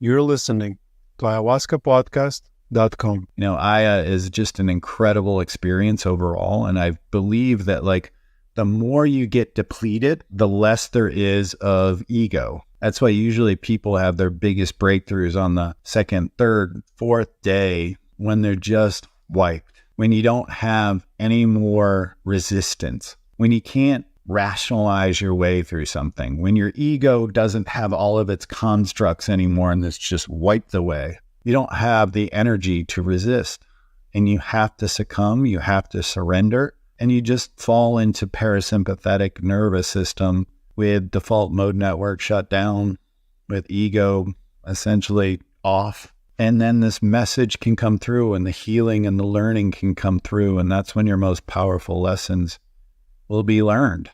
You're listening to ayahuascapodcast.com. Aya is just an incredible experience overall. And I believe that the more you get depleted, the less there is of ego. That's why usually people have their biggest breakthroughs on the second, third, fourth day when they're just wiped, when you don't have any more resistance, when you can't rationalize your way through something, when your ego doesn't have all of its constructs anymore and it's just wiped away. You don't have the energy to resist, and you have to succumb, you have to surrender, and you just fall into parasympathetic nervous system with default mode network shut down, with ego essentially off. And then this message can come through, and the healing and the learning can come through, and that's when your most powerful lessons will be learned.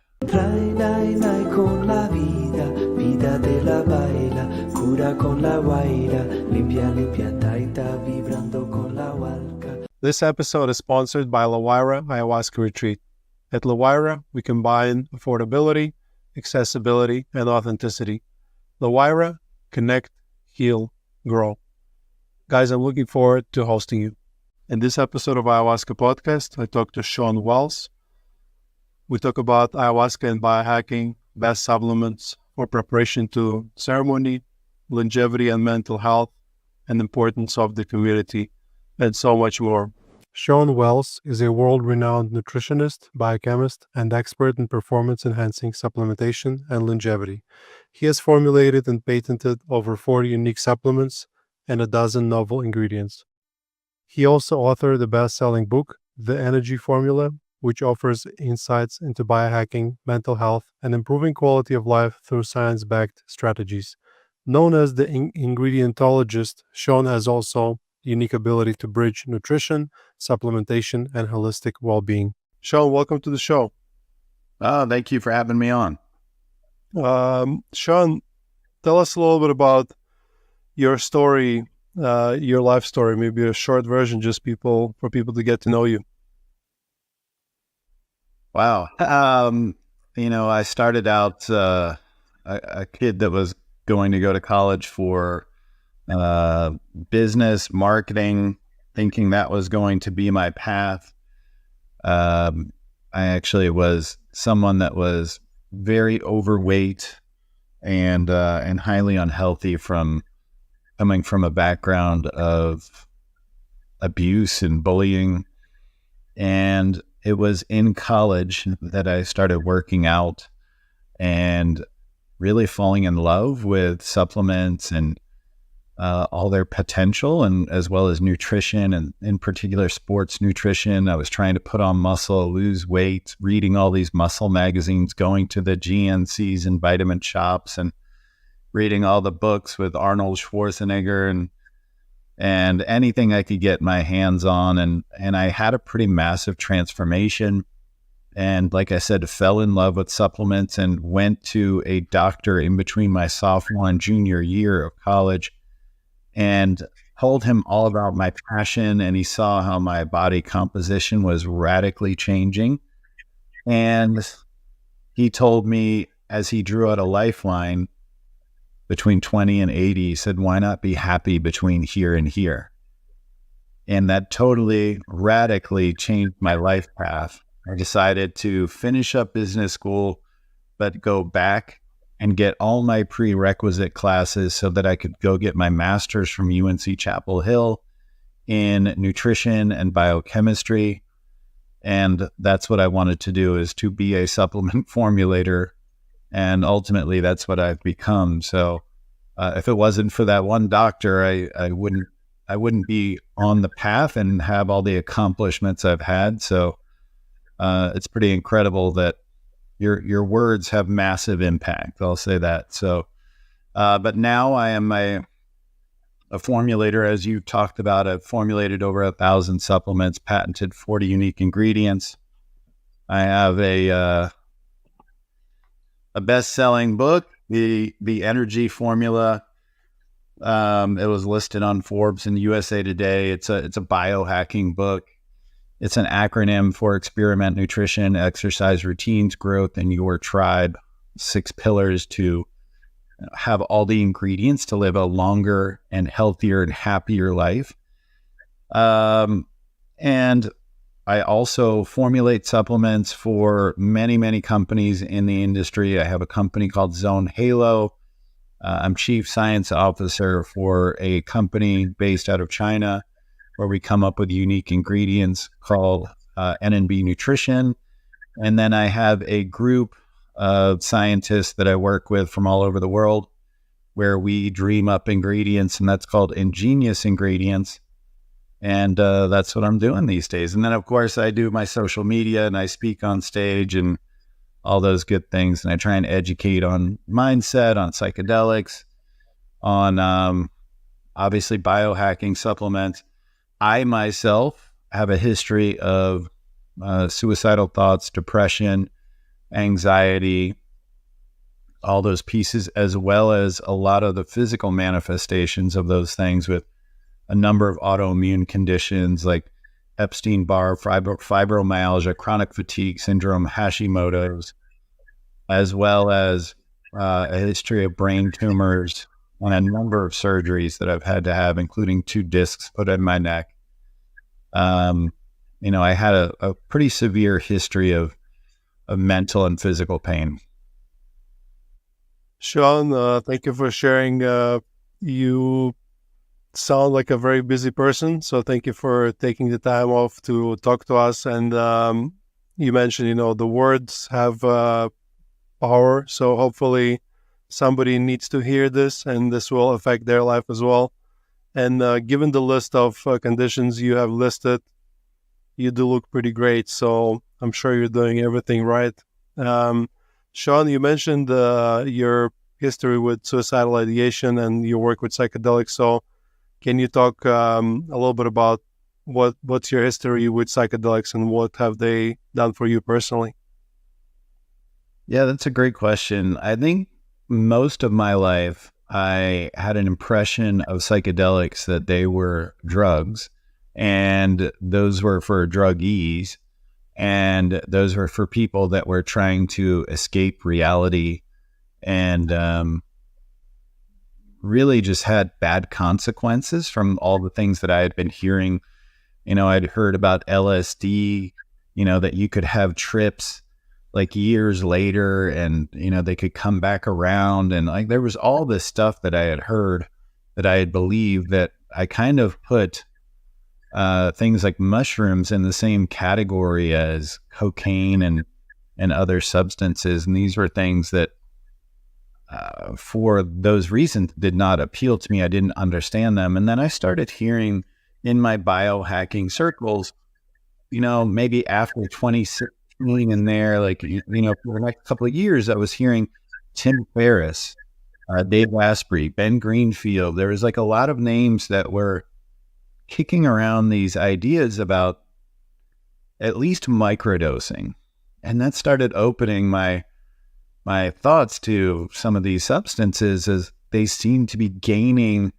This episode is sponsored by La Huayra Ayahuasca Retreat. At La Huayra, we combine affordability, accessibility, and authenticity. La Huayra, connect, heal, grow. Guys, I'm looking forward to hosting you. In this episode of Ayahuasca Podcast, I talked to Shawn Wells. We talk about ayahuasca and biohacking, best supplements for preparation to ceremony, longevity and mental health, and importance of the community, and so much more. Shawn Wells is a world-renowned nutritionist, biochemist, and expert in performance-enhancing supplementation and longevity. He has formulated and patented over 40 unique supplements and a dozen novel ingredients. He also authored the best-selling book, The Energy Formula, which offers insights into biohacking, mental health, and improving quality of life through science-backed strategies. Known as the ingredientologist, Shawn has also unique ability to bridge nutrition, supplementation, and holistic well-being. Shawn, welcome to the show. Oh, thank you for having me on. Shawn, tell us a little bit about your story, your life story, maybe a short version, just for people to get to know you. Wow. I started out a kid that was going to go to college for business, marketing, thinking that was going to be my path. I actually was someone that was very overweight and highly unhealthy coming from a background of abuse and bullying. And it was in college that I started working out and really falling in love with supplements and all their potential, and as well as nutrition, and in particular sports nutrition. I was trying to put on muscle, lose weight, reading all these muscle magazines, going to the GNCs and vitamin shops, and reading all the books with Arnold Schwarzenegger and anything I could get my hands on. And I had a pretty massive transformation. And like I said, fell in love with supplements and went to a doctor in between my sophomore and junior year of college and told him all about my passion. And he saw how my body composition was radically changing. And he told me, as he drew out a lifeline between 20 and 80, he said, why not be happy between here and here? And that totally radically changed my life path. I decided to finish up business school, but go back and get all my prerequisite classes so that I could go get my master's from UNC Chapel Hill in nutrition and biochemistry. And that's what I wanted to do, is to be a supplement formulator. And ultimately that's what I've become. So if it wasn't for that one doctor, I wouldn't be on the path and have all the accomplishments I've had. So it's pretty incredible that your words have massive impact. I'll say that. So, but now I am a formulator, as you talked about. I've formulated over 1,000 supplements, patented 40 unique ingredients. I have a best-selling book, the Energy Formula. It was listed on Forbes and USA Today. It's a biohacking book. It's an acronym for experiment, nutrition, exercise routines, growth, and your tribe. 6 pillars to have all the ingredients to live a longer and healthier and happier life. And I also formulate supplements for many, many companies in the industry. I have a company called Zone Halo. I'm chief science officer for a company based out of China where we come up with unique ingredients called NNB Nutrition. And then I have a group of scientists that I work with from all over the world where we dream up ingredients, and that's called ingenious ingredients. And that's what I'm doing these days. And then, of course, I do my social media and I speak on stage and all those good things. And I try and educate on mindset, on psychedelics, on obviously biohacking supplements. I myself have a history of suicidal thoughts, depression, anxiety, all those pieces, as well as a lot of the physical manifestations of those things with a number of autoimmune conditions like Epstein-Barr, fibromyalgia, chronic fatigue syndrome, Hashimoto's, as well as a history of brain tumors and a number of surgeries that I've had to have, including 2 discs put in my neck. I had a pretty severe history of mental and physical pain. Shawn, thank you for sharing. You sound like a very busy person, so thank you for taking the time off to talk to us. And you mentioned, the words have power, so hopefully somebody needs to hear this, and this will affect their life as well. And given the list of conditions you have listed, you do look pretty great, so I'm sure you're doing everything right. Shawn, you mentioned your history with suicidal ideation and your work with psychedelics. So can you talk a little bit about what's your history with psychedelics and what have they done for you personally? Yeah, that's a great question. I think most of my life, I had an impression of psychedelics that they were drugs, and those were for druggies, and those were for people that were trying to escape reality and really just had bad consequences from all the things that I had been hearing. I'd heard about LSD, that you could have trips like years later and, they could come back around. And like, there was all this stuff that I had heard that I had believed, that I kind of put things like mushrooms in the same category as cocaine and other substances. And these were things that for those reasons did not appeal to me. I didn't understand them. And then I started hearing in my biohacking circles, maybe after 2016 in there, like, for the next couple of years, I was hearing Tim Ferriss, Dave Asprey, Ben Greenfield. There was like a lot of names that were kicking around these ideas about at least microdosing. And that started opening my thoughts to some of these substances, as they seem to be gaining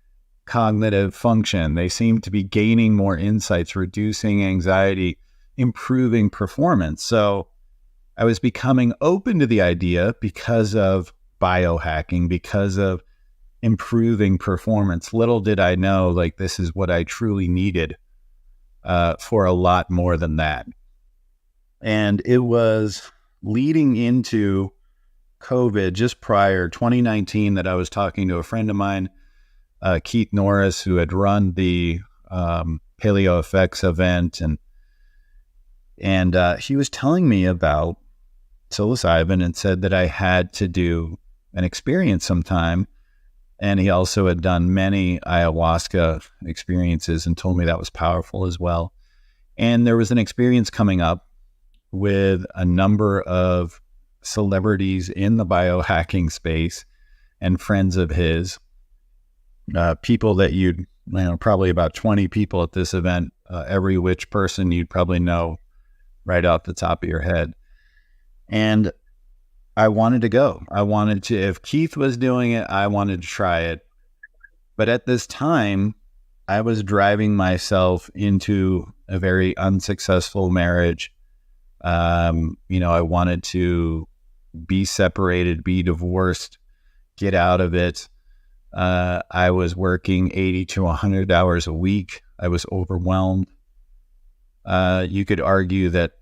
cognitive function. They seem to be gaining more insights, reducing anxiety, improving performance. So I was becoming open to the idea because of biohacking, because of improving performance. Little did I know, like, this is what I truly needed for a lot more than that. And it was leading into COVID, just prior 2019, that I was talking to a friend of mine, Keith Norris, who had run the Paleo Effects event, and he was telling me about psilocybin and said that I had to do an experience sometime. And he also had done many ayahuasca experiences and told me that was powerful as well. And there was an experience coming up with a number of celebrities in the biohacking space and friends of his, people that you'd, probably about 20 people at this event, every which person you'd probably know right off the top of your head. And I wanted to go. I wanted to, if Keith was doing it, I wanted to try it. But at this time, I was driving myself into a very unsuccessful marriage. I wanted to be separated, be divorced. get out of it. I was working 80 to 100 hours a week. I was overwhelmed. You could argue that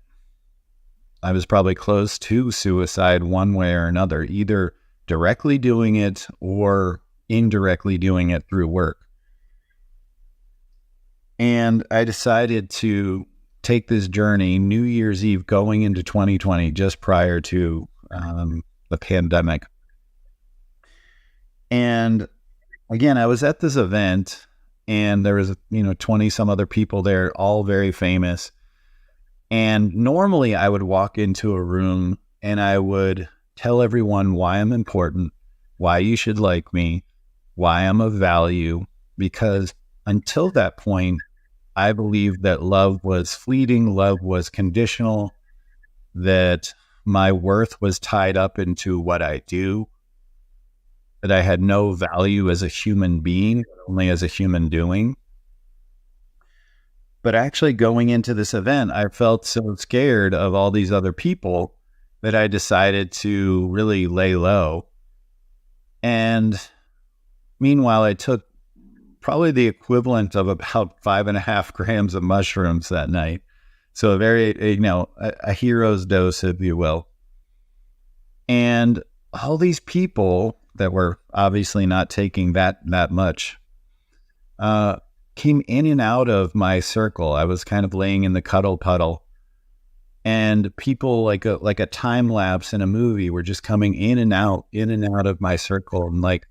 I was probably close to suicide one way or another, either directly doing it or indirectly doing it through work. And I decided to take this journey New Year's Eve going into 2020, just prior to the pandemic. And again, I was at this event and there was, 20 some other people there, all very famous. And normally I would walk into a room and I would tell everyone why I'm important, why you should like me, why I'm of value, because until that point, I believed that love was fleeting, love was conditional, that my worth was tied up into what I do, that I had no value as a human being, only as a human doing. But actually going into this event, I felt so scared of all these other people that I decided to really lay low. And meanwhile, I took probably the equivalent of about 5.5 grams of mushrooms that night. So a hero's dose, if you will. And all these people that were obviously not taking that much, came in and out of my circle. I was kind of laying in the cuddle puddle, and people like a time lapse in a movie were just coming in and out of my circle, and like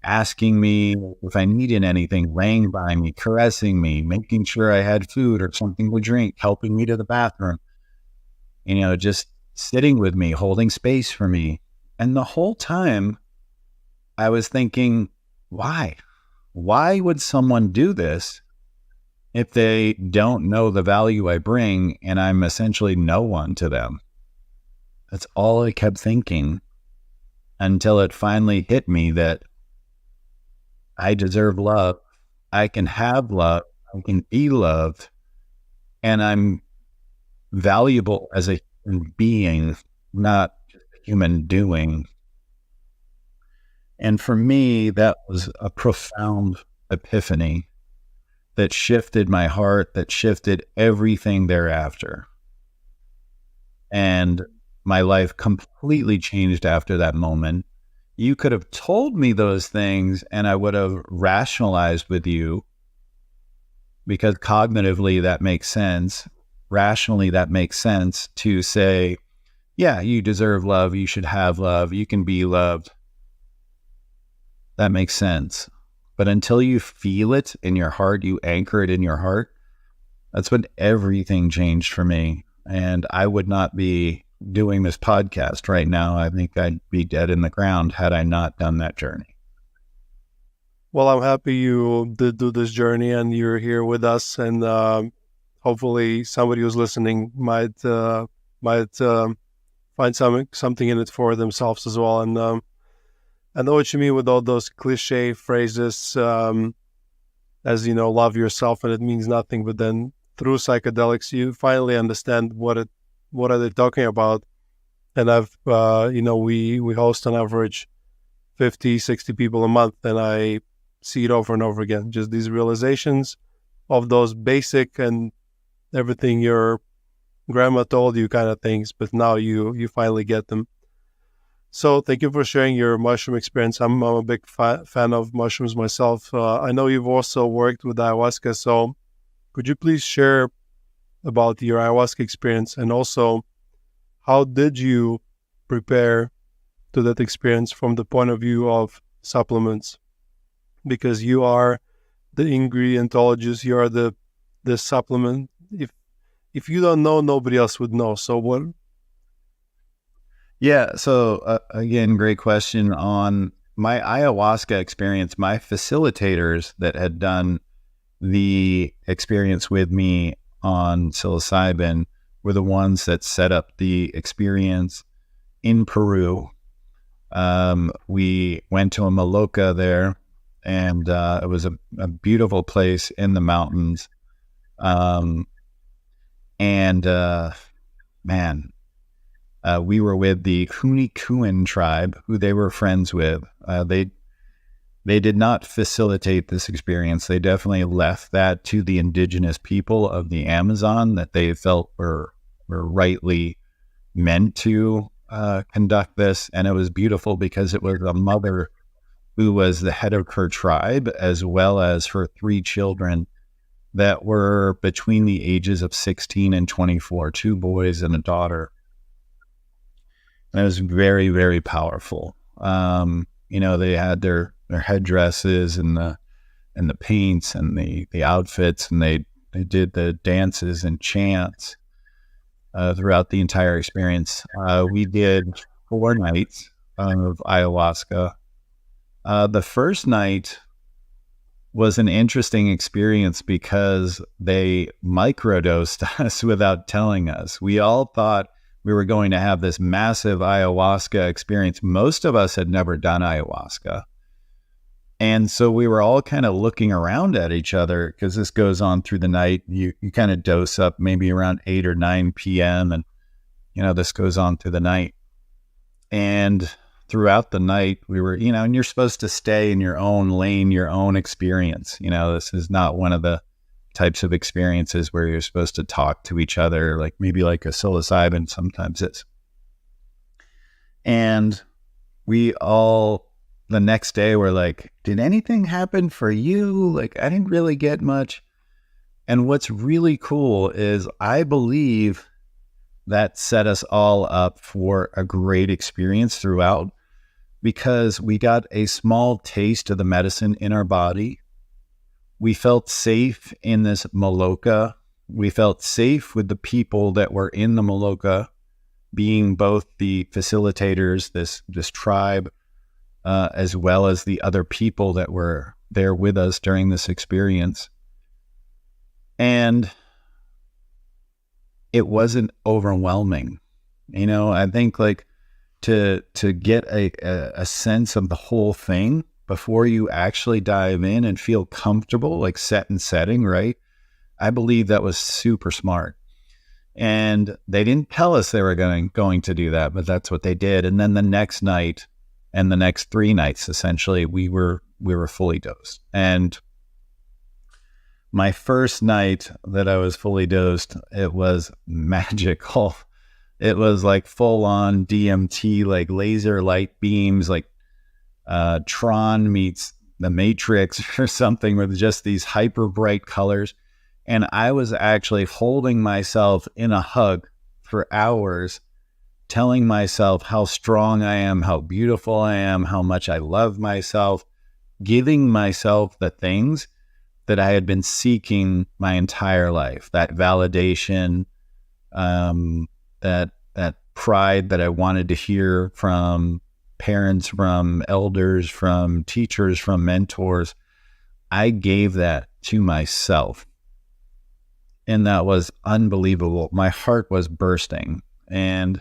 asking me if I needed anything, laying by me, caressing me, making sure I had food or something to drink, helping me to the bathroom, just sitting with me, holding space for me. And the whole time I was thinking, why? Why would someone do this if they don't know the value I bring and I'm essentially no one to them? That's all I kept thinking until it finally hit me that I deserve love. I can have love. I can be loved. And I'm valuable as a human being, not just a human doing. And for me, that was a profound epiphany that shifted my heart, that shifted everything thereafter. And my life completely changed after that moment. You could have told me those things and I would have rationalized with you, because cognitively that makes sense. Rationally, that makes sense to say, yeah, you deserve love. You should have love. You can be loved. That makes sense. But until you feel it in your heart, you anchor it in your heart, that's when everything changed for me. And I would not be doing this podcast right now. I think I'd be dead in the ground had I not done that journey. Well, I'm happy you did do this journey and you're here with us, and hopefully somebody who's listening might find something in it for themselves as well. And I know what you mean with all those cliche phrases, as love yourself, and it means nothing. But then through psychedelics, you finally understand what are they talking about. And we host on average 50, 60 people a month, and I see it over and over again. Just these realizations of those basic and everything your grandma told you kind of things, but now you finally get them. So thank you for sharing your mushroom experience. I'm a big fan of mushrooms myself. I know you've also worked with ayahuasca, so could you please share about your ayahuasca experience, and also how did you prepare to that experience from the point of view of supplements? Because you are the ingredientologist, you are the supplement. If you don't know, nobody else would know. So what? Yeah. So again, great question. On my ayahuasca experience, my facilitators that had done the experience with me on psilocybin were the ones that set up the experience in Peru. We went to a maloca there, and it was a beautiful place in the mountains. Man, We were with the Huni Kuin tribe, who they were friends with. They did not facilitate this experience. They definitely left that to the indigenous people of the Amazon that they felt were rightly meant to conduct this. And it was beautiful because it was a mother who was the head of her tribe, as well as her 3 children that were between the ages of 16 and 24, 2 boys and a daughter. And it was very, very powerful. They had their headdresses and the paints and the outfits, and they did the dances and chants throughout the entire experience. We did 4 nights of ayahuasca. The first night was an interesting experience because they microdosed us without telling us. We all thought we were going to have this massive ayahuasca experience. Most of us had never done ayahuasca. And so we were all kind of looking around at each other because this goes on through the night. You kind of dose up maybe around 8 or 9 p.m. And, this goes on through the night. And throughout the night, we were, and you're supposed to stay in your own lane, your own experience. This is not one of the types of experiences where you're supposed to talk to each other, like maybe like a psilocybin sometimes is. And we all, the next day, were like, did anything happen for you? Like, I didn't really get much. And what's really cool is I believe that set us all up for a great experience throughout, because we got a small taste of the medicine in our body. We felt safe in this maloka. We felt safe with the people that were in the maloka, being both the facilitators, this tribe, as well as the other people that were there with us during this experience. And it wasn't overwhelming. I think like to get a sense of the whole thing before you actually dive in and feel comfortable, like set and setting, right? I believe that was super smart. And they didn't tell us they were going to do that, but that's what they did. And then the next night and the next 3 nights, essentially, we were fully dosed. And my first night that I was fully dosed, it was magical. It was like full on DMT, like laser light beams, like Tron meets the Matrix or something, with just these hyper bright colors. And I was actually holding myself in a hug for hours, telling myself how strong I am, how beautiful I am, how much I love myself, giving myself the things that I had been seeking my entire life, that validation, that pride that I wanted to hear from parents, from elders, from teachers, from mentors. I gave that to myself. And that was unbelievable. My heart was bursting. And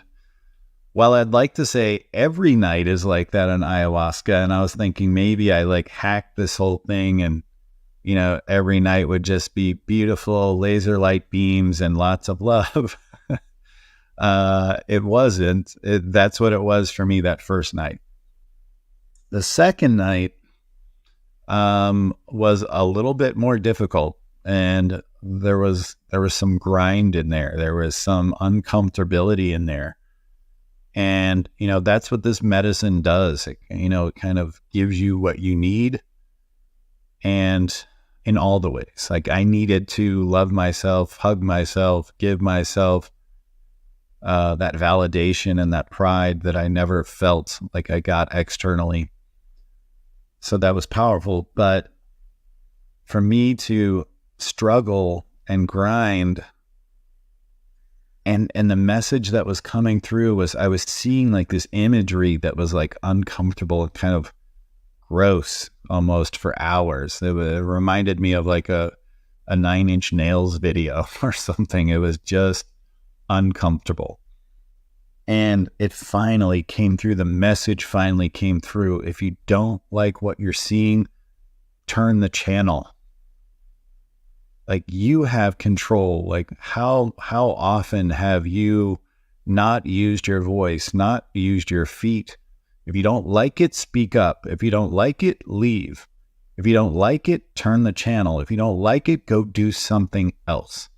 while I'd like to say every night is like that on ayahuasca, and I was thinking maybe I like hacked this whole thing and, every night would just be beautiful laser light beams and lots of love. It wasn't. That's what it was for me that first night. The second night was a little bit more difficult, and there was some grind in there. There was some uncomfortability in there. And, that's what this medicine does. It kind of gives you what you need, and in all the ways. Like, I needed to love myself, hug myself, give myself that validation and that pride that I never felt like I got externally. So that was powerful. But for me to struggle and grind, and the message that was coming through was I was seeing like this imagery that was like uncomfortable and kind of gross almost for hours. It reminded me of like a 9 Inch Nails video or something. It was just uncomfortable. And it finally came through. The message finally came through. If you don't like what you're seeing, turn the channel. Like, you have control. Like, how often have you not used your voice, not used your feet. If you don't like it, speak up. If you don't like it, leave. If you don't like it, turn the channel. If you don't like it, go do something else.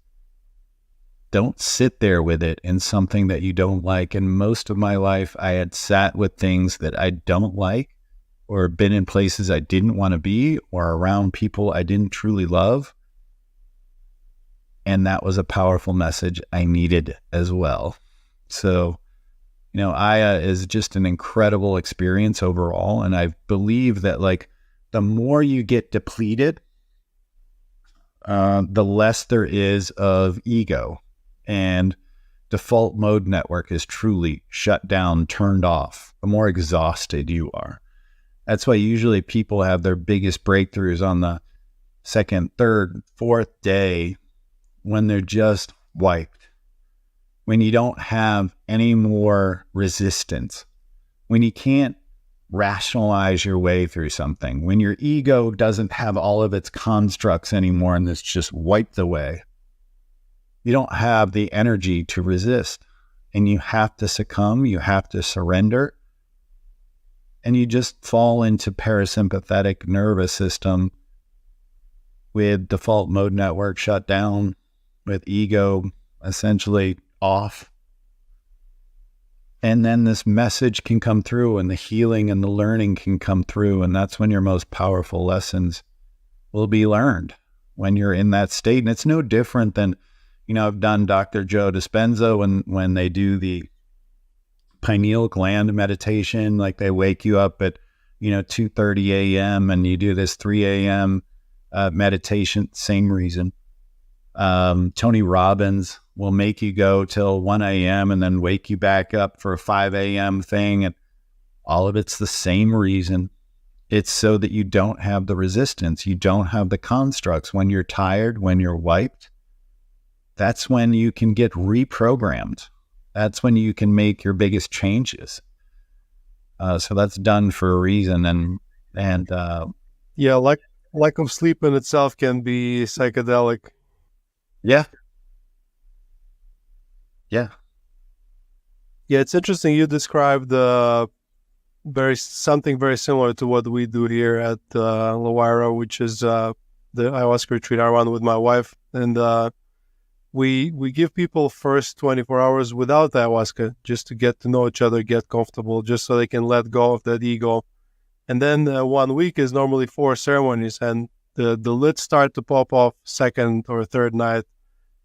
Don't sit there with it in something that you don't like. And most of my life, I had sat with things that I don't like, or been in places I didn't want to be, or around people I didn't truly love. And that was a powerful message I needed as well. So, Aya is just an incredible experience overall. And I believe that the more you get depleted, the less there is of ego, and default mode network is truly shut down, turned off, the more exhausted you are. That's why usually people have their biggest breakthroughs on the second, third, fourth day, when they're just wiped, when you don't have any more resistance, when you can't rationalize your way through something, when your ego doesn't have all of its constructs anymore and it's just wiped away. You don't have the energy to resist, and you have to succumb, you have to surrender, and you just fall into parasympathetic nervous system with default mode network shut down, with ego essentially off. And then this message can come through, and the healing and the learning can come through. And that's when your most powerful lessons will be learned, when you're in that state. And it's no different than, I've done Dr. Joe Dispenza when they do the pineal gland meditation, like they wake you up at, 2:30 a.m. and you do this 3 a.m. Meditation, same reason. Tony Robbins will make you go till 1 a.m. and then wake you back up for a 5 a.m. thing. And all of it's the same reason. It's so that you don't have the resistance. You don't have the constructs. When you're tired, when you're wiped, that's when you can get reprogrammed. That's when you can make your biggest changes. So that's done for a reason. And yeah, lack of sleep in itself can be psychedelic. Yeah. It's interesting. You described something very similar to what we do here at La Huayra, which is the ayahuasca retreat I run with my wife, and we give people first 24 hours without ayahuasca, just to get to know each other, get comfortable, just so they can let go of that ego. And then 1 week is normally 4 ceremonies, and the lids start to pop off second or third night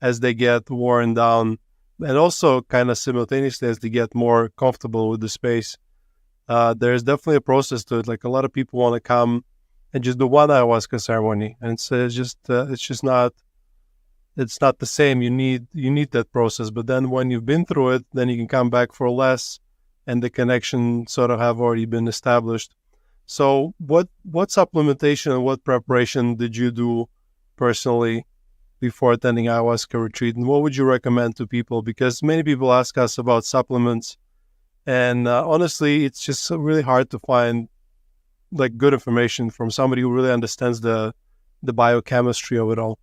as they get worn down, and also kind of simultaneously as they get more comfortable with the space. There's definitely a process to it. Like, a lot of people want to come and just do one ayahuasca ceremony, and so it's not the same. You need that process. But then when you've been through it, then you can come back for less, and the connection sort of have already been established. So what supplementation and what preparation did you do personally before attending ayahuasca retreat, and what would you recommend to people? Because many people ask us about supplements, and honestly, it's just really hard to find good information from somebody who really understands the biochemistry of it all.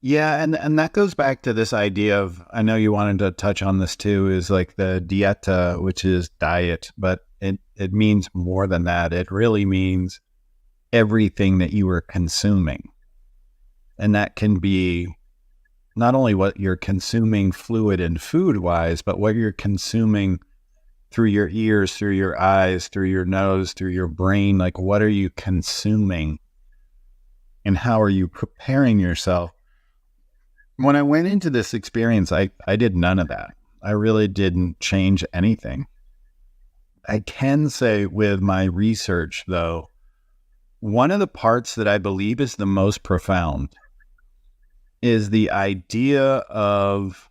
Yeah, and that goes back to this idea of, I know you wanted to touch on this too, is like the dieta, which is diet, but it means more than that. It really means everything that you are consuming. And that can be not only what you're consuming fluid and food-wise, but what you're consuming through your ears, through your eyes, through your nose, through your brain. Like, what are you consuming? And how are you preparing yourself? When I went into this experience, I did none of that. I really didn't change anything. I can say with my research, though, one of the parts that I believe is the most profound is the idea of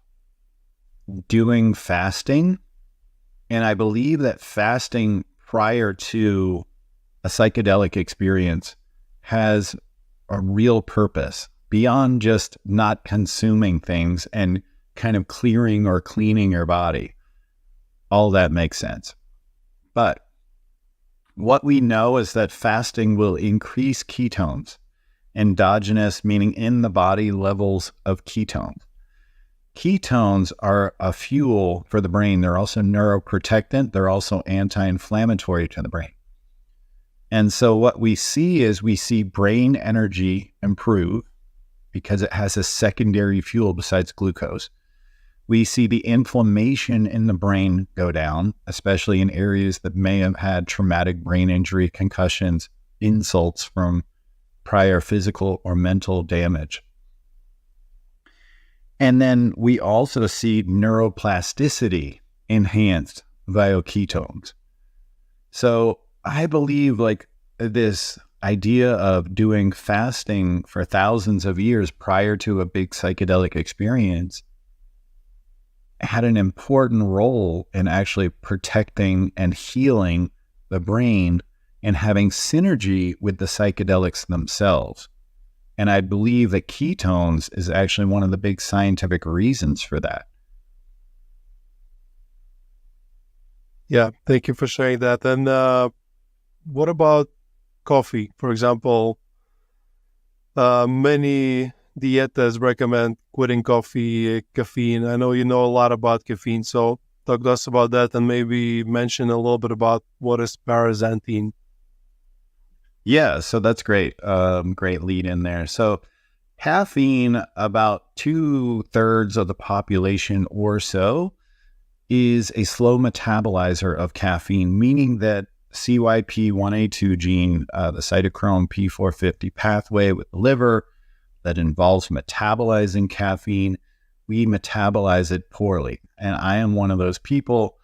doing fasting. And I believe that fasting prior to a psychedelic experience has a real purpose beyond just not consuming things and kind of clearing or cleaning your body. All that makes sense. But what we know is that fasting will increase ketones, endogenous, meaning in the body levels of ketones. ketones are a fuel for the brain. They're also neuroprotectant. They're also anti-inflammatory to the brain. And so what we see brain energy improve because it has a secondary fuel besides glucose. We see the inflammation in the brain go down, especially in areas that may have had traumatic brain injury, concussions, insults from prior physical or mental damage. And then we also see neuroplasticity enhanced via ketones. So I believe like this idea of doing fasting for thousands of years prior to a big psychedelic experience had an important role in actually protecting and healing the brain and having synergy with the psychedelics themselves. And I believe that ketones is actually one of the big scientific reasons for that. Yeah, thank you for sharing that. And what about coffee? For example, many dietas recommend quitting coffee, caffeine. I know you know a lot about caffeine, so talk to us about that and maybe mention a little bit about what is paraxanthine. Yeah, so that's great. Great lead in there. So caffeine, about 2/3 of the population or so, is a slow metabolizer of caffeine, meaning that CYP1A2 gene, the cytochrome P450 pathway with the liver that involves metabolizing caffeine, we metabolize it poorly. And I am one of those people,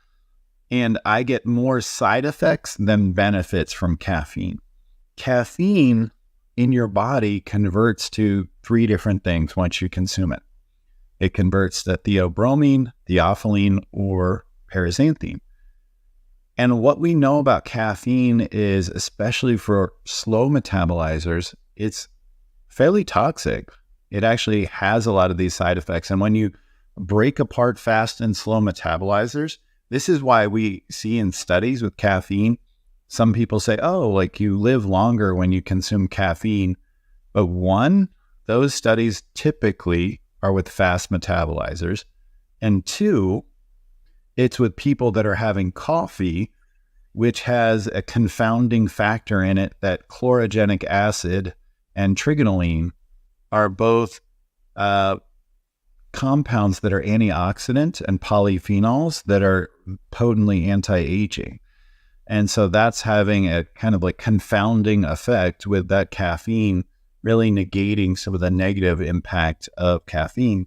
and I get more side effects than benefits from caffeine. Caffeine in your body converts to 3 different things once you consume it. It converts to theobromine, theophylline, or paraxanthine. And what we know about caffeine is, especially for slow metabolizers, it's fairly toxic. It actually has a lot of these side effects. And when you break apart fast and slow metabolizers, this is why we see in studies with caffeine, some people say, oh, like you live longer when you consume caffeine. But one, those studies typically are with fast metabolizers. And two, it's with people that are having coffee, which has a confounding factor in it that chlorogenic acid and trigonine are both compounds that are antioxidant and polyphenols that are potently anti-aging. And so that's having a kind of like confounding effect with that caffeine really negating some of the negative impact of caffeine.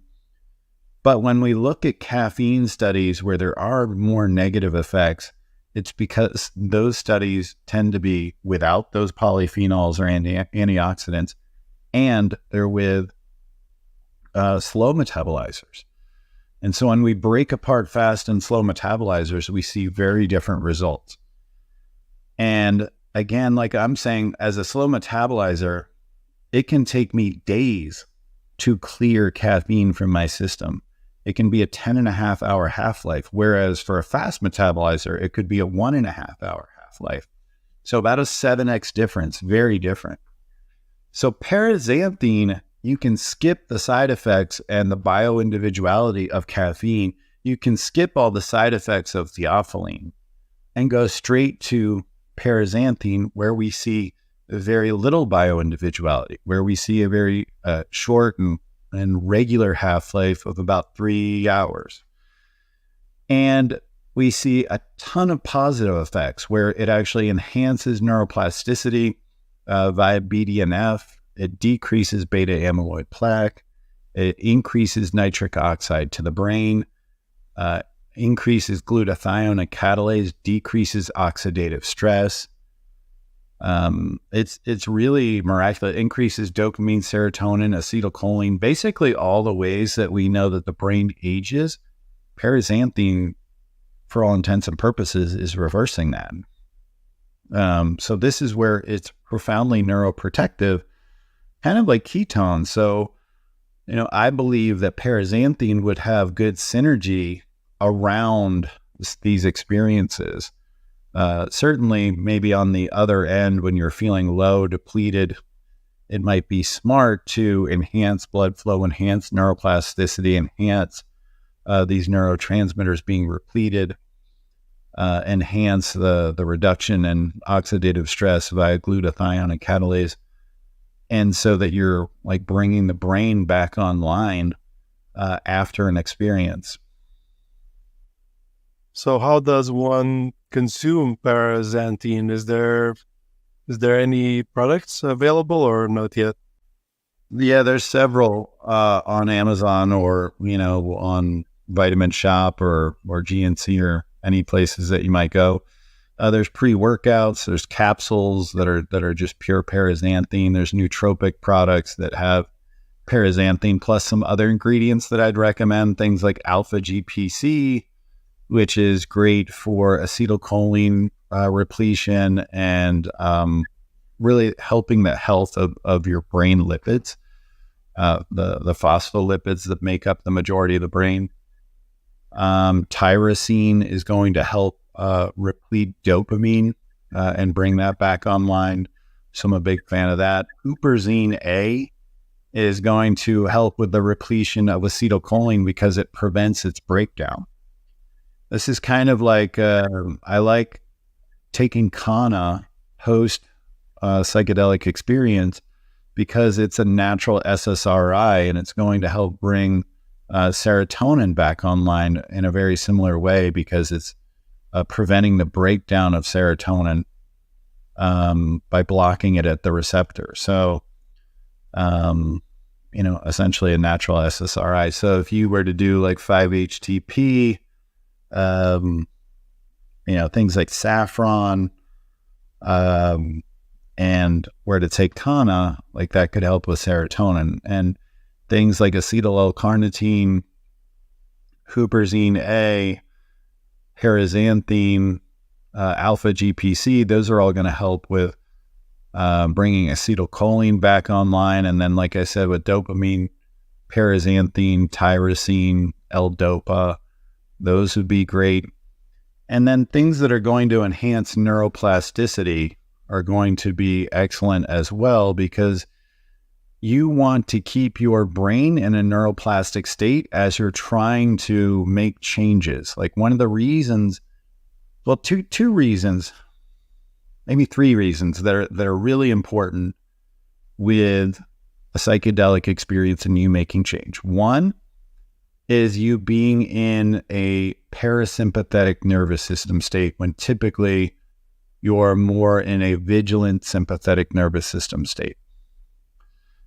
But when we look at caffeine studies where there are more negative effects, it's because those studies tend to be without those polyphenols or antioxidants, and they're with slow metabolizers. And so when we break apart fast and slow metabolizers, we see very different results. And again, like I'm saying, as a slow metabolizer, it can take me days to clear caffeine from my system. It can be a 10.5-hour half-life, whereas for a fast metabolizer, it could be a 1.5-hour half-life. So about a 7x difference, very different. So paraxanthine, you can skip the side effects and the bioindividuality of caffeine. You can skip all the side effects of theophylline and go straight to paraxanthine, where we see very little bioindividuality, where we see a very short and regular half-life of about 3 hours. And we see a ton of positive effects where it actually enhances neuroplasticity via BDNF. It decreases beta amyloid plaque. It increases nitric oxide to the brain, increases glutathione and catalase, decreases oxidative stress. It's really miraculous. It increases dopamine, serotonin, acetylcholine, basically all the ways that we know that the brain ages. Paraxanthine, for all intents and purposes, is reversing that. So this is where it's profoundly neuroprotective, kind of like ketones. So, I believe that paraxanthine would have good synergy around these experiences. Certainly, maybe on the other end, when you're feeling low, depleted, it might be smart to enhance blood flow, enhance neuroplasticity, enhance these neurotransmitters being repleted, enhance the reduction in oxidative stress via glutathione and catalase, and so that you're like bringing the brain back online after an experience. So how does one consume paraxanthine? Is there any products available or not yet? Yeah, there's several on Amazon or on Vitamin Shop or GNC or any places that you might go. There's pre-workouts. There's capsules that are just pure paraxanthine. There's nootropic products that have paraxanthine plus some other ingredients that I'd recommend. Things like alpha GPC, which is great for acetylcholine repletion and really helping the health of your brain lipids, the phospholipids that make up the majority of the brain. Tyrosine is going to help replete dopamine and bring that back online. So I'm a big fan of that. Huperzine A is going to help with the repletion of acetylcholine because it prevents its breakdown. This is kind of like, I like taking Kana post psychedelic experience because it's a natural SSRI and it's going to help bring serotonin back online in a very similar way because it's preventing the breakdown of serotonin by blocking it at the receptor. So, essentially a natural SSRI. So if you were to do like 5-HTP, things like saffron, and where to take Kana, like that could help with serotonin. And things like acetyl L-carnitine, huperzine A, paraxanthine, alpha GPC, those are all going to help with bringing acetylcholine back online. And then, like I said, with dopamine, paraxanthine, tyrosine, L-dopa, those would be great. And then things that are going to enhance neuroplasticity are going to be excellent as well, because you want to keep your brain in a neuroplastic state as you're trying to make changes. Like one of the reasons, well, two reasons, maybe three reasons that are really important with a psychedelic experience and you making change. One is you being in a parasympathetic nervous system state when typically you're more in a vigilant sympathetic nervous system state.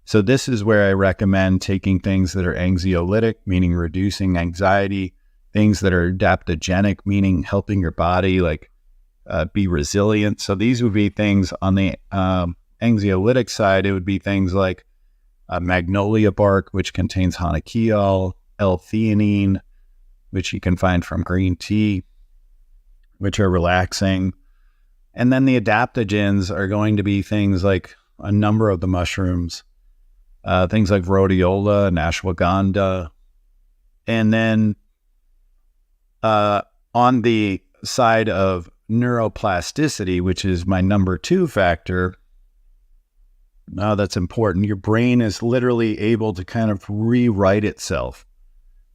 So this is where I recommend taking things that are anxiolytic, meaning reducing anxiety, things that are adaptogenic, meaning helping your body be resilient. So these would be things on the anxiolytic side. It would be things like magnolia bark, which contains hanekiol, L-theanine, which you can find from green tea, which are relaxing. And then the adaptogens are going to be things like a number of the mushrooms, things like rhodiola and ashwagandha. And then on the side of neuroplasticity, which is my number 2 factor, that's important. Your brain is literally able to kind of rewrite itself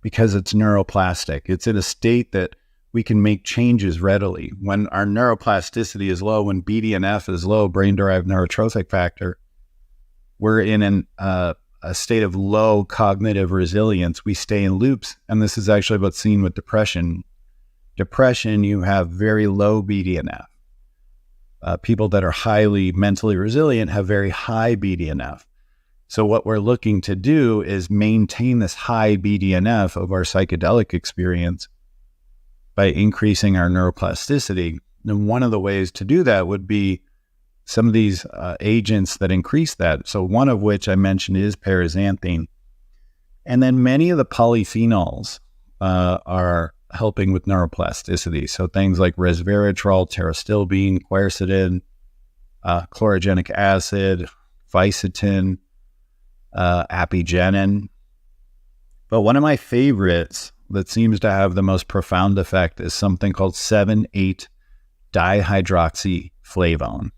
because it's neuroplastic. It's in a state that we can make changes readily. When our neuroplasticity is low, when BDNF is low, brain-derived neurotrophic factor, we're in a state of low cognitive resilience. We stay in loops, and this is actually what's seen with depression. Depression, you have very low BDNF. People that are highly mentally resilient have very high BDNF. So what we're looking to do is maintain this high BDNF of our psychedelic experience by increasing our neuroplasticity. And one of the ways to do that would be some of these agents that increase that. So one of which I mentioned is paraxanthine. And then many of the polyphenols are helping with neuroplasticity. So things like resveratrol, pterostilbene, quercetin, chlorogenic acid, fisetin, apigenin. But one of my favorites that seems to have the most profound effect is something called 7,8-dihydroxyflavone.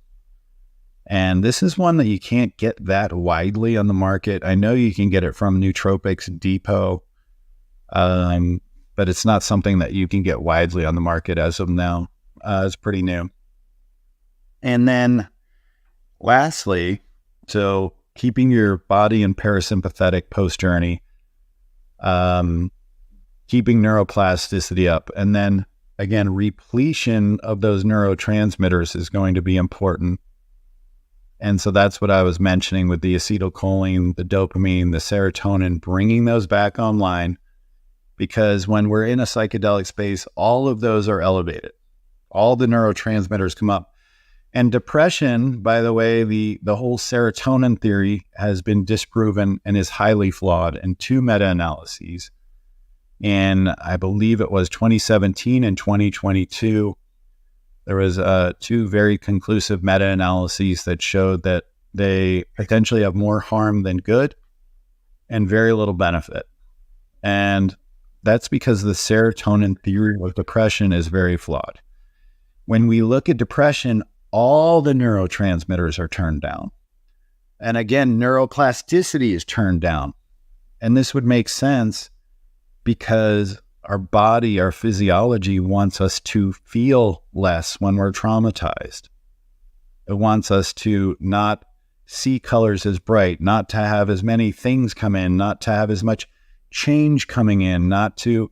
And this is one that you can't get that widely on the market. I know you can get it from Nootropics Depot, but it's not something that you can get widely on the market as of now. It's pretty new. And then lastly, so keeping your body in parasympathetic post-journey, keeping neuroplasticity up, and then again, repletion of those neurotransmitters is going to be important. And so that's what I was mentioning with the acetylcholine, the dopamine, the serotonin, bringing those back online, because when we're in a psychedelic space, all of those are elevated. All the neurotransmitters come up. And depression, by the way, the whole serotonin theory has been disproven and is highly flawed in 2 meta-analyses. And I believe it was 2017 and 2022. There was 2 very conclusive meta-analyses that showed that they potentially have more harm than good and very little benefit. And that's because the serotonin theory of depression is very flawed. When we look at depression, all the neurotransmitters are turned down. And again, neuroplasticity is turned down. And this would make sense because our body, our physiology wants us to feel less when we're traumatized. It wants us to not see colors as bright, not to have as many things come in, not to have as much change coming in, not to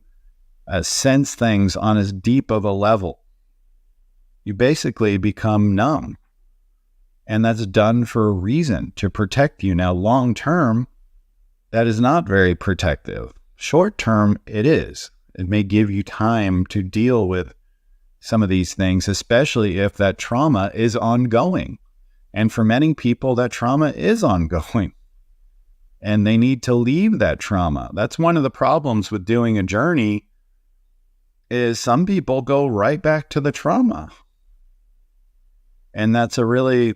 sense things on as deep of a level. You basically become numb. And that's done for a reason, to protect you. Now, long term, that is not very protective. Short term, it is. It may give you time to deal with some of these things, especially if that trauma is ongoing. And for many people, that trauma is ongoing. And they need to leave that trauma. That's one of the problems with doing a journey, is some people go right back to the trauma. And that's a really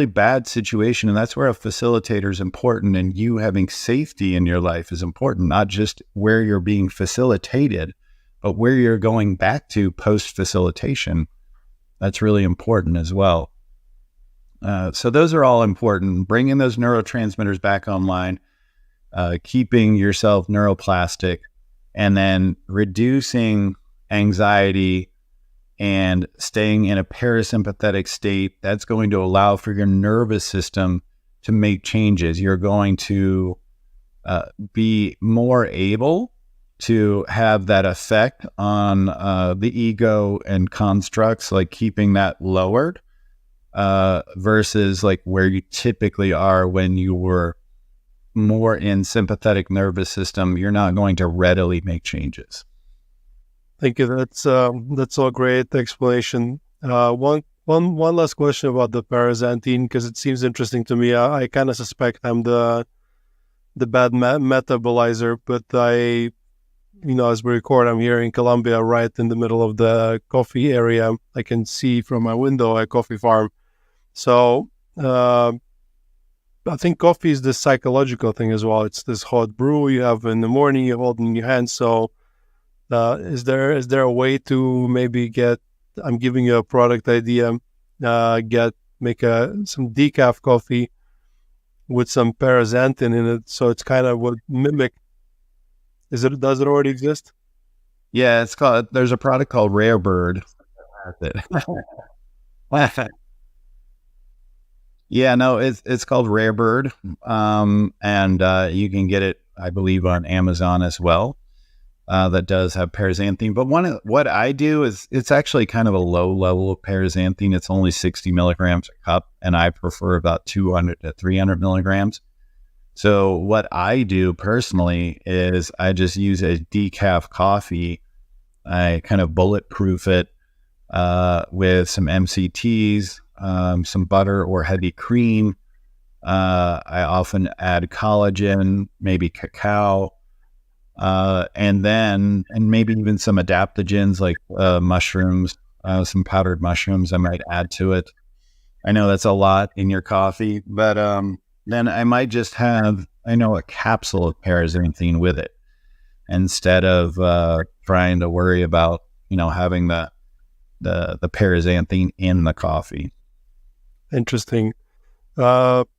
bad situation. And that's where a facilitator is important, and you having safety in your life is important, not just where you're being facilitated, but where you're going back to post-facilitation. That's really important as well. So those are all important. Bringing those neurotransmitters back online, keeping yourself neuroplastic, and then reducing anxiety and staying in a parasympathetic state. That's going to allow for your nervous system to make changes. You're going to be more able to have that effect on the ego and constructs, like keeping that lowered versus like where you typically are when you were more in sympathetic nervous system. You're not going to readily make changes. Thank you. That's all great explanation. One last question about the paraxanthine, because it seems interesting to me. I kind of suspect I'm the bad metabolizer, but as we record, I'm here in Colombia, right in the middle of the coffee area. I can see from my window a coffee farm. So I think coffee is this psychological thing as well. It's this hot brew you have in the morning, you hold in your hand. So is there a way to maybe I'm giving you a product idea, make some decaf coffee with some paraxanthine in it, so it's kind of would mimic. Does it already exist? Yeah, there's a product called Rare Bird. Yeah, no, it's called Rare Bird, and you can get it, I believe, on Amazon as well. That does have paraxanthine. But what I do is, it's actually kind of a low level of paraxanthine. It's only 60 milligrams a cup, and I prefer about 200 to 300 milligrams. So what I do personally is I just use a decaf coffee. I kind of bulletproof it with some MCTs, some butter or heavy cream. I often add collagen, maybe cacao, and maybe even some adaptogens like mushrooms, some powdered mushrooms I might add to it. I know that's a lot in your coffee, but then I might just have, a capsule of paraxanthine with it, instead of trying to worry about, having the paraxanthine in the coffee. Interesting.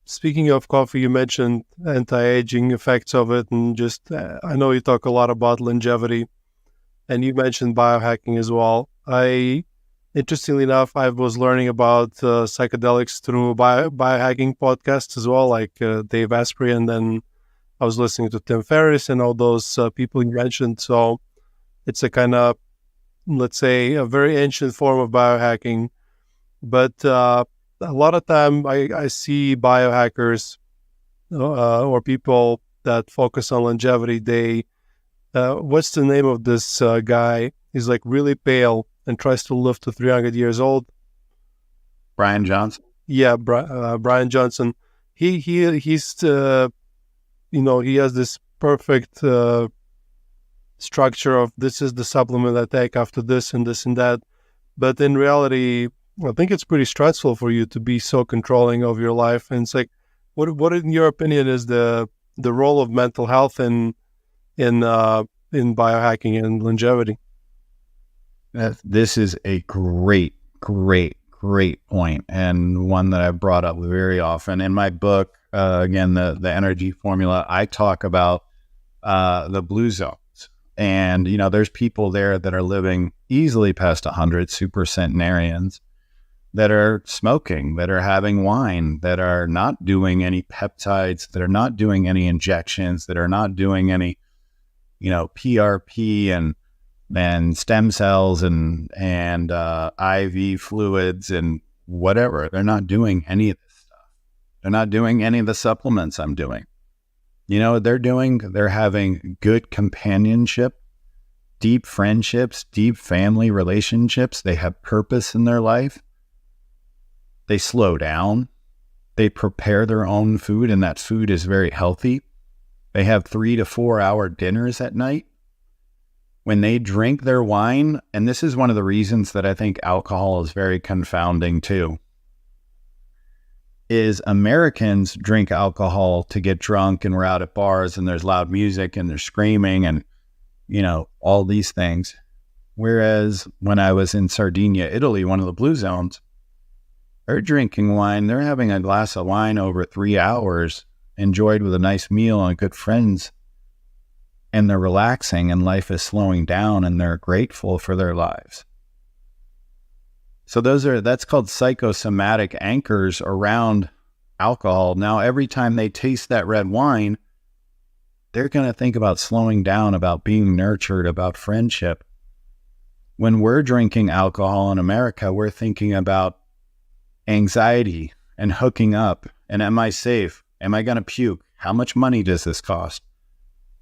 Speaking of coffee, you mentioned anti-aging effects of it, and just I know you talk a lot about longevity. and you mentioned biohacking as well. Interestingly enough, I was learning about psychedelics through biohacking podcasts as well, like Dave Asprey, and then I was listening to Tim Ferriss and all those people you mentioned. So it's a kind of, let's say, a very ancient form of biohacking. But a lot of time I see biohackers or people that focus on longevity. They, what's the name of this guy? He's like really pale and tries to live to 300 years old. Brian Johnson. Yeah, Brian Johnson. He's he has this perfect structure of this is the supplement I take after this and this and that. But in reality, I think it's pretty stressful for you to be so controlling of your life. And it's like, what in your opinion is the role of mental health in biohacking and longevity? This is a great point, and one that I've brought up very often in my book. Again, the energy formula. I talk about the blue zones, and there's people there that are living easily past 100, super centenarians, that are smoking, that are having wine, that are not doing any peptides, that are not doing any injections, that are not doing any, PRP and stem cells and IV fluids and whatever. They're not doing any of this stuff. They're not doing any of the supplements I'm doing. They're having good companionship, deep friendships, deep family relationships. They have purpose in their life. They slow down. They prepare their own food, and that food is very healthy. They have 3 to 4 hour dinners at night. When they drink their wine, and this is one of the reasons that I think alcohol is very confounding too, is Americans drink alcohol to get drunk, and we're out at bars and there's loud music and they're screaming and, all these things. Whereas when I was in Sardinia, Italy, one of the blue zones, they're drinking wine. They're having a glass of wine over 3 hours, enjoyed with a nice meal and good friends. And they're relaxing, and life is slowing down, and they're grateful for their lives. So that's called psychosomatic anchors around alcohol. Now, every time they taste that red wine, they're going to think about slowing down, about being nurtured, about friendship. When we're drinking alcohol in America, we're thinking about anxiety and hooking up. And am I safe? Am I going to puke? How much money does this cost?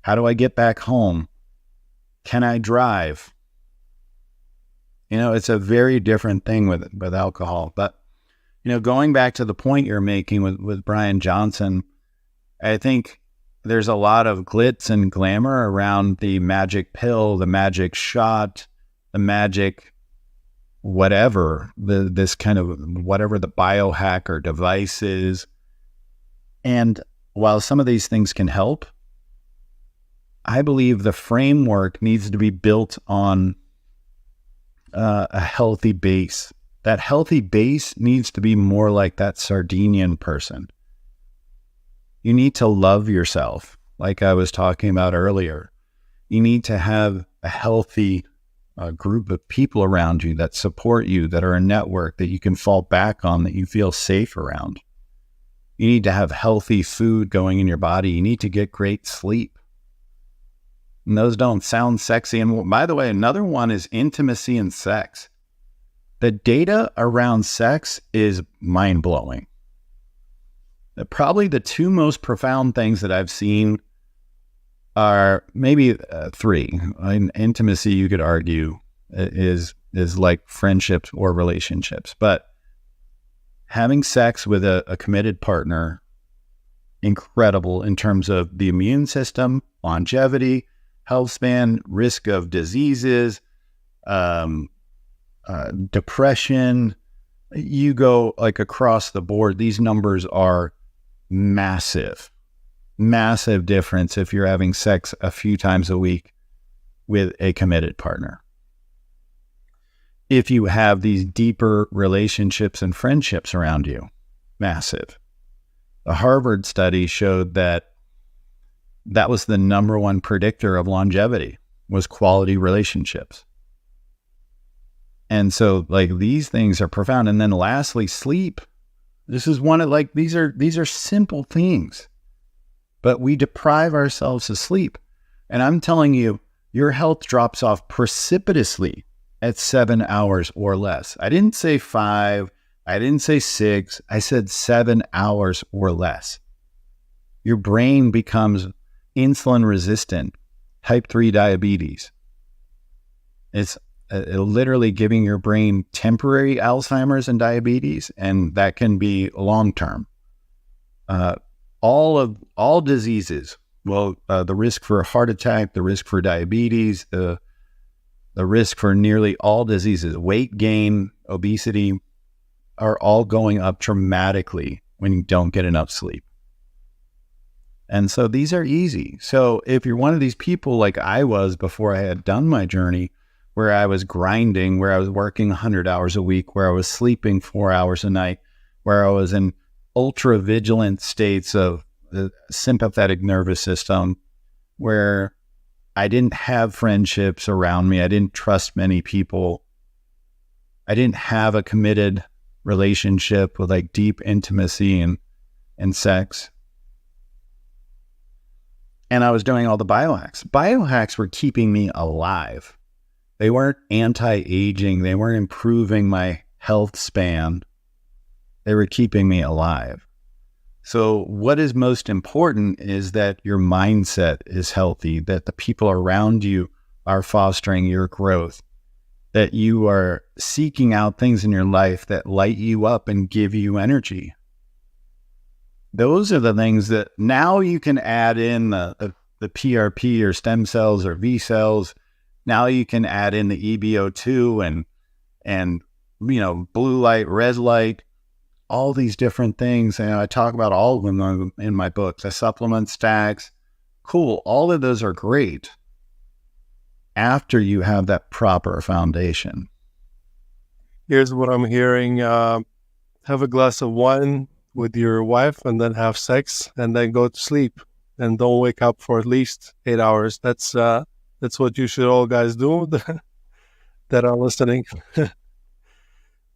How do I get back home? Can I drive? It's a very different thing with alcohol. But, going back to the point you're making with Brian Johnson, I think there's a lot of glitz and glamour around the magic pill, the magic shot, the magic whatever, this kind of whatever the biohacker device is. And while some of these things can help, I believe the framework needs to be built on a healthy base. That healthy base needs to be more like that Sardinian person. You need to love yourself, like I was talking about earlier. You need to have a healthy group of people around you that support you, that are a network that you can fall back on, that you feel safe around. You need to have healthy food going in your body. You need to get great sleep. And those don't sound sexy. And by the way, another one is intimacy and sex. The data around sex is mind-blowing. Probably the two most profound things that I've seen are maybe three. Intimacy, you could argue, is like friendships or relationships. But having sex with a committed partner, incredible in terms of the immune system, longevity, health span, risk of diseases, depression. You go like across the board. These numbers are massive difference if you're having sex a few times a week with a committed partner. If you have these deeper relationships and friendships around you, massive. The Harvard study showed that was the number one predictor of longevity. was quality relationships. And so like these things are profound. And then lastly, sleep. This is one of like, these are simple things, but we deprive ourselves of sleep. And I'm telling you, your health drops off precipitously at 7 hours or less. I didn't say 5. I didn't say 6. I said 7 hours or less. Your brain becomes insulin resistant, type 3 diabetes. It's literally giving your brain temporary Alzheimer's and diabetes, and that can be long-term. All diseases, the risk for a heart attack, the risk for diabetes, the risk for nearly all diseases, weight gain, obesity, are all going up dramatically when you don't get enough sleep. And so these are easy. So if you're one of these people like I was before I had done my journey, where I was grinding, where I was working 100 hours a week, where I was sleeping 4 hours a night, where I was in ultra vigilant states of the sympathetic nervous system, where I didn't have friendships around me. I didn't trust many people. I didn't have a committed relationship with like deep intimacy and sex. And I was doing all the biohacks. Biohacks were keeping me alive. They weren't anti-aging. They weren't improving my health span. They were keeping me alive. So what is most important is that your mindset is healthy, that the people around you are fostering your growth, that you are seeking out things in your life that light you up and give you energy. Those are the things that now you can add in the PRP or stem cells or V cells. Now you can add in the EBO2 and blue light, red light, all these different things. And I talk about all of them in my books. I supplement stacks. Cool. All of those are great after you have that proper foundation. Here's what I'm hearing. Have a glass of wine with your wife and then have sex and then go to sleep and don't wake up for at least 8 hours. That's what you should all guys do that are listening.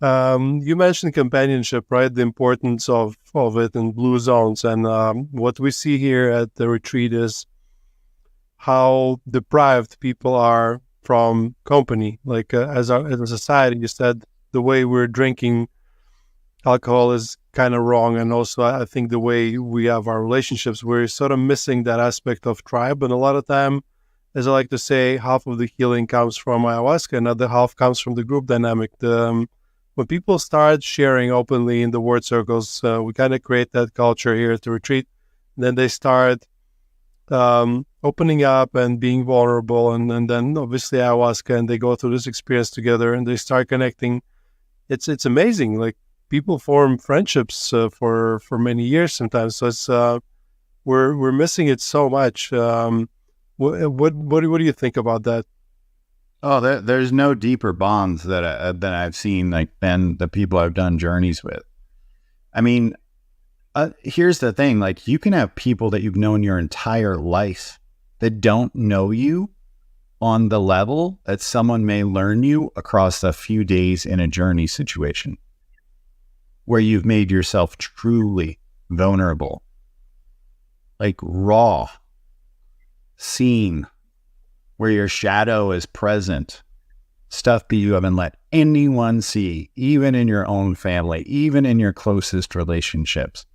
You mentioned companionship, right? The importance of it in blue zones. And what we see here at the retreat is how deprived people are from company. Like as a society, you said the way we're drinking alcohol is kind of wrong. And also, I think the way we have our relationships, we're sort of missing that aspect of tribe. And a lot of time, as I like to say, half of the healing comes from ayahuasca, another half comes from the group dynamic. When people start sharing openly in the word circles, we kind of create that culture here at the retreat. Then they start opening up and being vulnerable, and then obviously ayahuasca, and they go through this experience together, and they start connecting. It's amazing. Like people form friendships for many years sometimes. So it's we're missing it so much. What do you think about that? Oh, there's no deeper bonds that I've seen than the people I've done journeys with. I mean, here's the thing: like you can have people that you've known your entire life that don't know you on the level that someone may learn you across a few days in a journey situation, where you've made yourself truly vulnerable, like raw, seen, where your shadow is present, stuff that you haven't let anyone see, even in your own family, even in your closest relationships,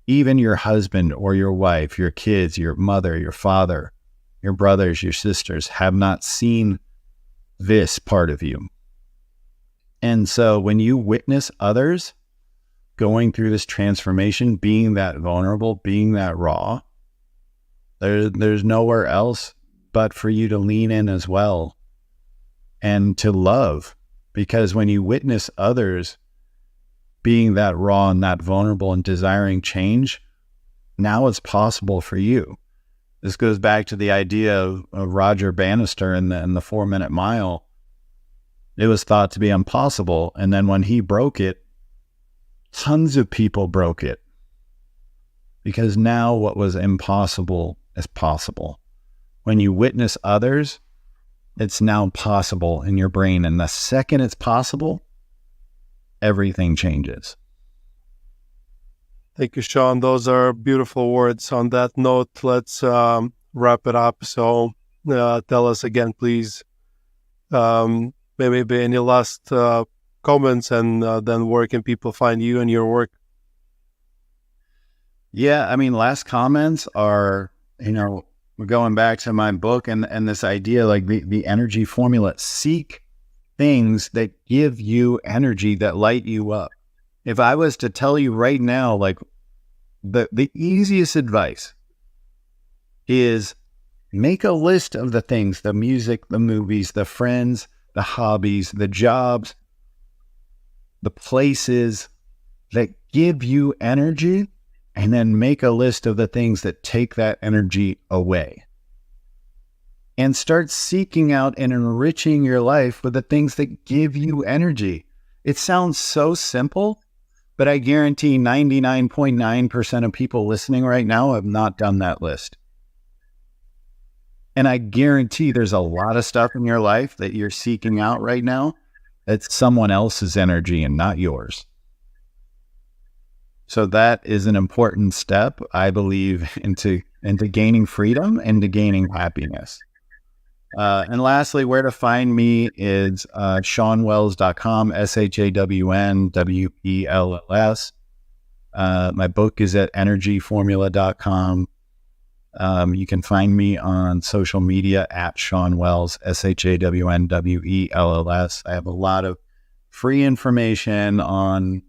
even your husband or your wife, your kids, your mother, your father, your brothers, your sisters have not seen this part of you. And so when you witness others going through this transformation, being that vulnerable, being that raw, there's nowhere else but for you to lean in as well and to love. Because when you witness others being that raw and that vulnerable and desiring change, now it's possible for you. This goes back to the idea of Roger Bannister in the 4 Minute Mile. It was thought to be impossible. And then when he broke it, tons of people broke it. Because now what was impossible is possible. When you witness others It's now possible in your brain. And the second it's possible, everything changes. Thank you, Shawn. Those are beautiful words. On that note, let's wrap it up. So tell us again, please, maybe any last comments, and then where can people find you and your work? Yeah, I mean, last comments are, we're going back to my book and this idea, like the energy formula. Seek things that give you energy, that light you up. If I was to tell you right now, like the easiest advice is make a list of the things, the music, the movies, the friends, the hobbies, the jobs, the places that give you energy, and then make a list of the things that take that energy away. And start seeking out and enriching your life with the things that give you energy. It sounds so simple, but I guarantee 99.9% of people listening right now have not done that list. And I guarantee there's a lot of stuff in your life that you're seeking out right now that's someone else's energy and not yours. So that is an important step, I believe, into gaining freedom and to gaining happiness. And lastly, where to find me is ShawnWells.com, ShawnWells. My book is at energyformula.com. You can find me on social media at Shawn Wells, ShawnWells. I have a lot of free information on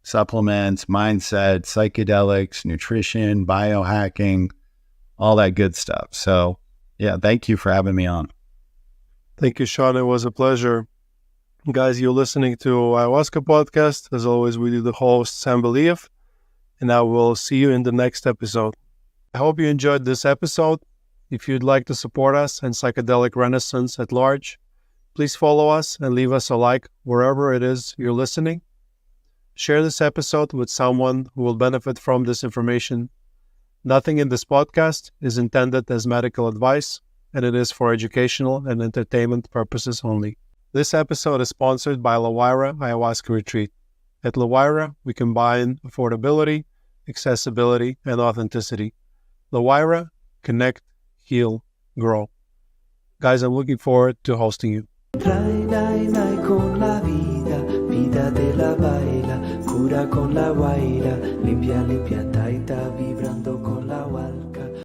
supplements, mindset, psychedelics, nutrition, biohacking, all that good stuff. So yeah, thank you for having me on. Thank you, Shawn. It was a pleasure. Guys, you're listening to Ayahuasca Podcast. As always, we do the host, Sam Believ, and I will see you in the next episode. I hope you enjoyed this episode. If you'd like to support us and psychedelic renaissance at large, please follow us and leave us a like wherever it is you're listening. Share this episode with someone who will benefit from this information. Nothing in this podcast is intended as medical advice, and it is for educational and entertainment purposes only. This episode is sponsored by La Huayra Ayahuasca Retreat. At La Huayra, we combine affordability, accessibility, and authenticity. La Huayra, connect, heal, grow. Guys, I'm looking forward to hosting you. Vida de la baila, cura con la guaira, limpia, limpia, taita, vibrando con